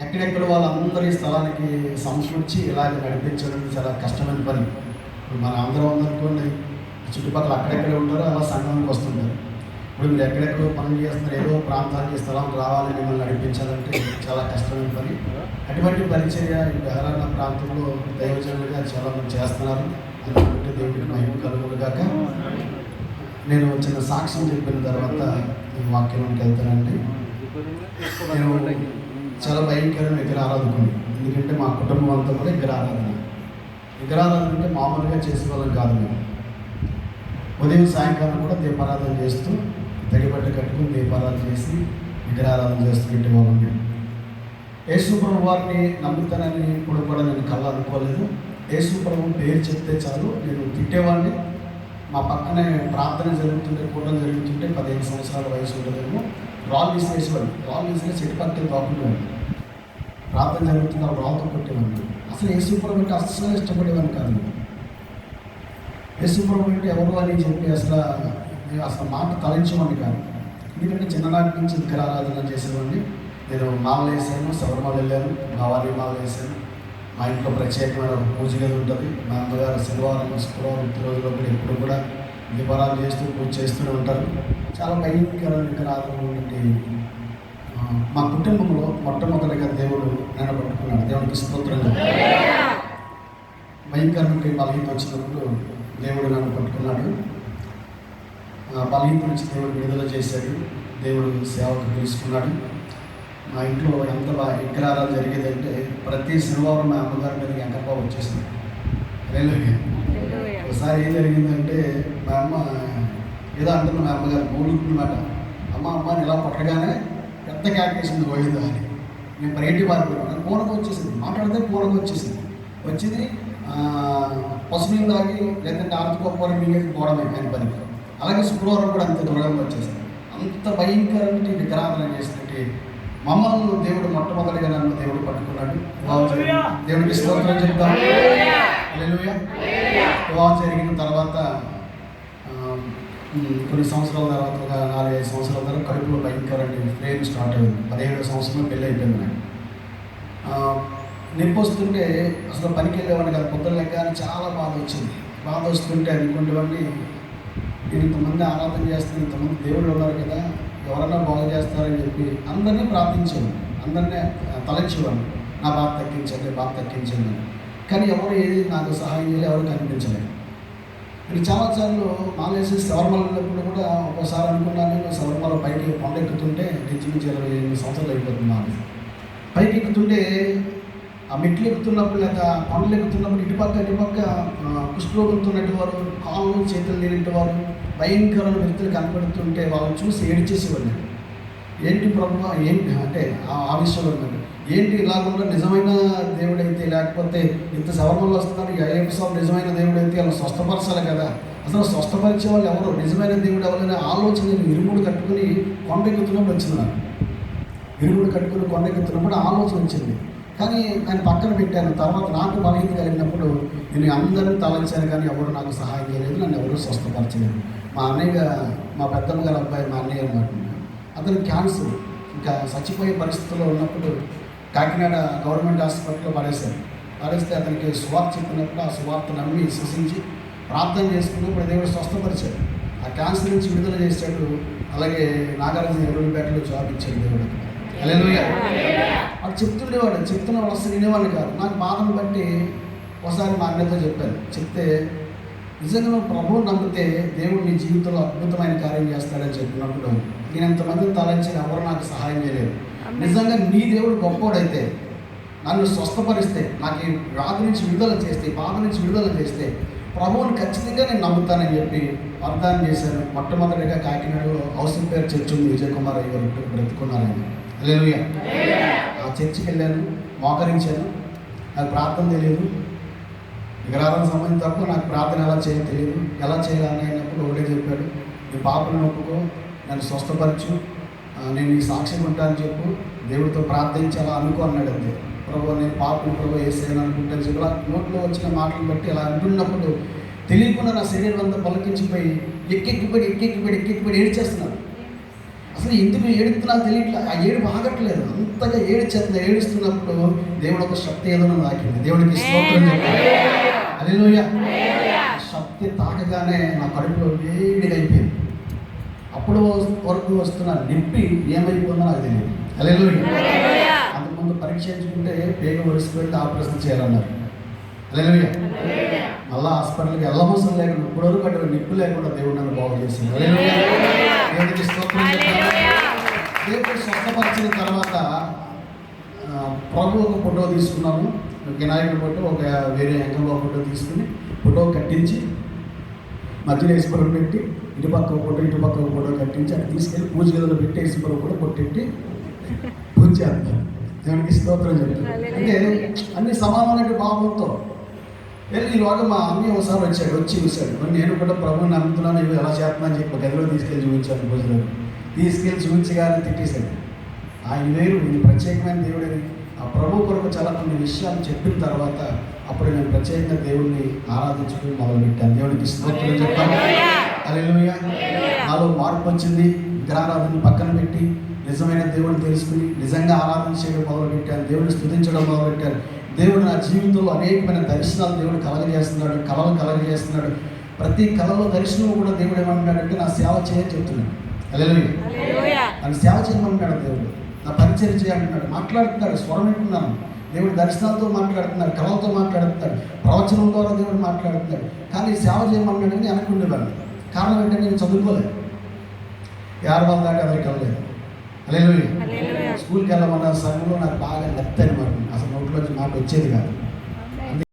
ఎక్కడెక్కడ వాళ్ళందరి స్థలానికి సమకూర్చి ఇలాగ నడిపించడం చాలా కష్టమైన పని. ఇప్పుడు మన అందరం ఉందనుకోండి, చుట్టుపక్కల అక్కడెక్కడ ఉంటారో అలా సంఘానికి వస్తుంటారు. ఇప్పుడు మీరు ఎక్కడెక్కడో పనులు చేస్తున్నారు, ఏదో ప్రాంతానికి స్థలం రావాలని మిమ్మల్ని నడిపించాలంటే చాలా కష్టమైన పని. అటువంటి పరిచర్య ఈ బెహరాన ప్రాంతంలో దైవజనులుగా చాలామంది చేస్తున్నారు. అందుకంటే దేవుడికి మహిమ కలుగునుగాక. నేను చిన్న సాక్ష్యం చెప్పిన తర్వాత ఈ వాక్యంలోకి వెళ్తానండి. నేను చాలా భయంకరమైన విగ్రహారాధకుని. ఎందుకంటే మా కుటుంబం అంతా కూడా విగ్రహారాధన అంటే మామూలుగా చేసేవాళ్ళం కాదు. మేము ఉదయం సాయంకాలం కూడా దీపారాధన చేస్తూ తడిబట్ట కట్టుకుని దీపారాధన చేసి విగ్రహారాధన చేస్తూ పెట్టేవాళ్ళం. మేము యేసు ప్రభు వారిని నమ్ముతానని ఇప్పుడు కూడా నేను కళ్ళ అనుకోలేదు. యేసు ప్రభు పేరు చెప్తే చాలు నేను తిట్టేవాడిని. మా పక్కనే ప్రార్థన జరుగుతుంటే, కూటం జరుగుతుంటే 15 సంవత్సరాల వయసు ఉంటుందేమో, రాళ్ళు విసిరేసేవాడు. రాళ్ళు విసిరేసి చెట్టు పక్కన దాక్కునేవాడు. ప్రార్థన జరుగుతున్న రాళ్ళతో కొట్టేవాడు. అసలు యేసుప్రభు అంటే అస్సలు ఇష్టపడేవాడిని కాదు. యేసుప్రభు అంటే ఎవరు అని చెప్పి అసలు మాట తలంచేవాడిని కాదు. ఎందుకంటే చిన్ననాటి నుంచి విగ్రహారాధన చేసేవాడిని. నేను మాలలు వేసాను, శబరిమల వెళ్ళాను, భవానీ మాలలు వేసాను. మా ఇంట్లో ప్రత్యేకమైన పూజ గది ఉంటుంది. మా అమ్మగారు శనివారం, శుక్రవారం, రోజుల్లో కూడా ఎప్పుడు కూడా దీపారాధన చేస్తూ పూజ చేస్తూనే ఉంటారు. చాలా భయంకరమైన విగ్రహారాధన నుండి మా కుటుంబంలో మొట్టమొదటిగా దేవుడు నన్ను పట్టుకున్నాడు. దేవుడికి స్తోత్రం. భయంకరమైన బలహీన వచ్చినప్పుడు దేవుడు నన్ను పట్టుకున్నాడు. బలహీన నుంచి దేవుడు విడుదల చేశాడు. దేవుడు సేవకు పిలుచుకున్నాడు. మా ఇంట్లో ఎంత విగ్రహారాధన జరిగేదంటే ప్రతి శనివారం మా అమ్మగారి మీదకి ఎంకప్ప వచ్చేసింది. ఒకసారి ఏం జరిగిందంటే మా అమ్మ ఏదో అంటుంది, మా అమ్మగారు మూలుగుతున్నమాట. అమ్మ ఇలా కొట్టగానే పెద్ద క్యాల్కులేషన్ పోయిందా అని నేను బయటికి పారిపోయాను. పూనకు వచ్చేసింది, మాట్లాడితే పూనకు వచ్చేసింది. వచ్చింది పసుపు తాగి లేదంటే ఆర్చుకోకపోవడం మింగేసి పోవడమే ఆయన పని. అలాగే శుక్రవారం కూడా అంత దూరంగా వచ్చేసింది. అంత భయంకరమైన విగ్రహారాధన చేసినట్టు మమ్మల్ని దేవుడు మొట్టమొదటిగా నన్ను దేవుడు పట్టుకున్నాడు. దేవుడికి స్తోత్రం చెప్తాను. హల్లెలూయా. వివాహం జరిగిన తర్వాత కొన్ని సంవత్సరాల తర్వాత, ఒక 4-5 సంవత్సరాల తర్వాత కడుపులో భయంకరమైన ఫ్లేమ్ స్టార్ట్ అయింది. 17వ సంవత్సరంలో పెళ్ళి అయిపోయింది నాకు. నొప్పి వస్తుంటే అసలు పనికి వెళ్ళేవాడిని కాదు. పొద్దున లెక్కని చాలా బాధ వచ్చింది. బాధ వస్తుంటే అనుకుంటేవాడిని, నేను ఇంతమంది ఆరాధన చేస్తాను, ఇంతమంది దేవుళ్ళు ఉన్నారు కదా, ఎవరన్నా బాగు చేస్తారని చెప్పి అందరినీ ప్రార్థించాను, అందరినీ తలంచేవాడిని. నా బాధ తగ్గించండి. కానీ ఎవరు ఏది నాకు సహాయం చేయాలి, ఎవరు కనిపించలేదు. నేను చాలాసార్లు మాలేసి శబరిమల వెళ్ళినప్పుడు కూడా ఒక్కోసారి అనుకున్నాను, నేను శబరిమల పైకి కొండ ఎక్కుతుంటే ఇంచుమించు 28 సంవత్సరాలు అయిపోతున్నాను. పైకి ఎక్కుతుంటే ఆ మెట్లు ఎక్కుతున్నప్పుడు లేక కొండలు ఎక్కుతున్నప్పుడు ఇటుపక్క కుష్ఠరోగంతో వారు, కాళ్ళు చేతులు లేనట్టు వారు, భయంకరమైన వ్యక్తులు కనపడుతుంటే వాళ్ళని చూసి ఏడ్చేసేవాడిని. ఏంటి ప్రభు, ఏంటి అంటే ఆ విషయంలో ఏంటి ఇలాగుండా నిజమైన దేవుడైతే, లేకపోతే ఇంత శబరిమల వస్తున్నారు, అయ్యప్ప స్వామి నిజమైన దేవుడైతే వాళ్ళు స్వస్థపరచాలి కదా, అసలు స్వస్థపరిచే వాళ్ళు ఎవరు, నిజమైన దేవుడు ఎవరైనా ఆలోచన నేను ఇరుముడు కట్టుకుని కొండెక్కుతున్నప్పుడు వచ్చింది. నాకు ఇరుముడు కట్టుకుని కొండెక్కుతున్నప్పుడు ఆలోచన వచ్చింది. కానీ ఆయన పక్కన పెట్టాను. తర్వాత నాకు బలహీన కలిగినప్పుడు నేను అందరినీ తలంచాను, కానీ ఎవరు నాకు సహాయం చేయలేదు, నన్ను ఎవరు స్వస్థపరచలేదు. మా అన్నయ్య, మా పెద్దమ్మ గారి అబ్బాయి, మా అన్నయ్య అన్నమాట, అతను క్యాన్సర్ ఇంకా చచ్చిపోయే పరిస్థితుల్లో ఉన్నప్పుడు కాకినాడ గవర్నమెంట్ హాస్పిటల్లో పడేస్తే అతనికి సువార్త చెప్పినప్పుడు ఆ సువార్త నమ్మి విశ్వసించి ప్రార్థన చేసుకున్నప్పుడు దేవుడు స్వస్థపరిచాడు. ఆ క్యాన్సర్ నుంచి విడుదల చేశాడు. అలాగే నాగార్జున ఎరువులపేటలో జాబ్ ఇచ్చాడు దేవుడు. హల్లెలూయా. వాడు చెప్తుండేవాడు, చెప్తున్న వాళ్ళు అసలు వినేవాళ్ళు కాదు. నాకు బాధను బట్టి ఒకసారి మా అన్నయ్యతో చెప్తే నిజంగా నువ్వు ప్రభువుని నమ్మితే దేవుడు నీ జీవితంలో అద్భుతమైన కార్యం చేస్తాడని చెప్పినప్పుడు నేను ఎంతమందిని తలంచి ఎవరు నాకు సహాయం చేయలేదు. నిజంగా నీ దేవుడు గొప్పోడైతే, నన్ను స్వస్థపరిస్తే, నాకు ఈ వ్యాధి నుంచి విడుదల చేస్తే, ఈ బాధ నుంచి విడుదల చేస్తే ప్రభువుని ఖచ్చితంగా నేను నమ్ముతానని చెప్పి వాగ్దానం చేశాను. మొట్టమొదటిగా కాకినాడలో హౌసింగ్ పేరు చర్చ్ ఉంది, విజయ్ కుమార్ అయ్య గారు బ్రతుకున్నారని. హల్లెలూయా. ఆ చర్చికి వెళ్ళాను, మోకరించాను. నాకు ప్రార్థన తెలియదు, విగ్రహాలకు సంబంధించి తప్ప నాకు ప్రార్థన ఎలా చేయాలో తెలియదు. ఎలా చేయాలని అయినప్పుడు ఒకటే చెప్పాడు, నీ పాపను ఒప్పుకో, నన్ను స్వస్థపరచు, నేను ఈ సాక్ష్యం ఉంటానని చెప్పు, దేవుడితో ప్రార్థించాలా అనుకో అన్నాడు. అంతే. ప్రభు నేను పాపను ప్రభు వేసేయను అనుకుంటాను చెప్పి నోట్లో వచ్చిన మాటలు బట్టి అలా అంటున్నప్పుడు తెలియకుండా నా శరీరం అంతా పలికించిపోయి ఎక్కెక్కిపడి ఏడ్చేస్తున్నాను. అసలు ఎందుకు ఏడుస్తున్నా తెలియట్లేదు, ఆ ఏడుపు ఆగట్లేదు. అంతగా ఏడుస్తున్నప్పుడు దేవుడు ఒక శక్తి ఏదో తాకింది. దేవుడికి స్తోత్రం చెప్పాలి. హల్లెలూయా. శక్తి తాకగానే నా కడుపులో వేడిగా అయిపోయింది. అప్పుడు వరకు వస్తున్న నింపి ఏమైపోయిందో నాకు తెలియదు. హల్లెలూయా. అంతకుముందు పరీక్షించుకుంటే పేగ ఒడిసిపోయింది, ఆపరేషన్ చేయాలన్నారు. హల్లెలూయా. మళ్ళా హాస్పిటల్కి వెళ్ళవసరం లేకుండా ఇప్పటివరకు అటు నిప్పు లేకుండా దేవుడు నన్ను బాగు చేసింది. హల్లెలూయా. దేవుడికి స్తోత్రం చెప్పాలి. దేవుడు స్వస్థపరిచిన తర్వాత ప్రభు ఒక ఫోటో తీసుకున్నాము. వినాయకుడి ఫోటో, ఒక వేరే ఎంకమ్మ ఫోటో తీసుకుని ఫోటో కట్టించి మధ్యలో వేసుకొని పెట్టి ఇటుపక్క ఫోటో ఇటుపక్క ఫోటో కట్టించి అక్కడ తీసుకెళ్ళి పూజ గదిలో పెట్టి వేసుకొని కూడా కొట్టి పూజ చేస్తాం. దేవునికి స్తోత్రం చెప్తాను. అంటే అన్ని సమానమైన భావంతో వెళ్ళి ఈరోజు మా అమ్మ ఒకసారి వచ్చి చూశాడు. నేను కూడా ప్రభుని నమ్ముతున్నాను, ఇవి ఎలా చేస్తున్నాను చెప్పి గదిలో తీసుకెళ్ళి చూపించాను. పూజలో తీసుకెళ్ళి చూపించగానే తిట్టేశాడు. ఆయన వేరు, ఇది ప్రత్యేకమైన దేవుడని ఆ ప్రభు కొరకు చాలా కొన్ని విషయాలు చెప్పిన తర్వాత అప్పుడు నేను ప్రత్యేకంగా దేవుడిని ఆరాధించడం మొదలుపెట్టాను. దేవుడికి స్తోత్రం చెప్పాను. హల్లెలూయా. నాలో మార్పు వచ్చింది. విగ్రహారాధన పక్కన పెట్టి నిజమైన దేవుడిని తెలుసుకుని నిజంగా ఆరాధన చేయడం మొదలుపెట్టాను. దేవుడిని స్తుతించడం మొదలుపెట్టాను. దేవుడు నా జీవితంలో అనేకమైన దర్శనాలు దేవుడు కలగజేస్తున్నాడు, కళలు కలగజేస్తున్నాడు. ప్రతి కళలో దర్శనం కూడా దేవుడు ఏమంటున్నాడంటే నా సేవ చేయని చెప్తున్నాడు. హల్లెలూయా. నన్ను సేవ చేయమంటున్నాడు దేవుడు, నా పరిచయం చేయంటున్నాడు. మాట్లాడుతున్నాడు, స్వరం వింటున్నాను. దేవుడు దర్శనాలతో మాట్లాడుతున్నాడు, కళలతో మాట్లాడుతున్నాడు, ప్రవచనం ద్వారా దేవుడు మాట్లాడుతున్నాడు. కానీ సేవ చేయమన్నాడు అని అనుకునేవాడిని. కారణం ఏంటంటే నేను చదువుకోలేదు, 6 వాళ్ళ దాకా ఎవరికి వెళ్ళలేదు. హల్లెలూయా. స్కూల్కి వెళ్ళమన్న సమయంలో నాకు బాగా నత్తని మాట, అసలు నోట్లోంచి మాట వచ్చేది కాదు.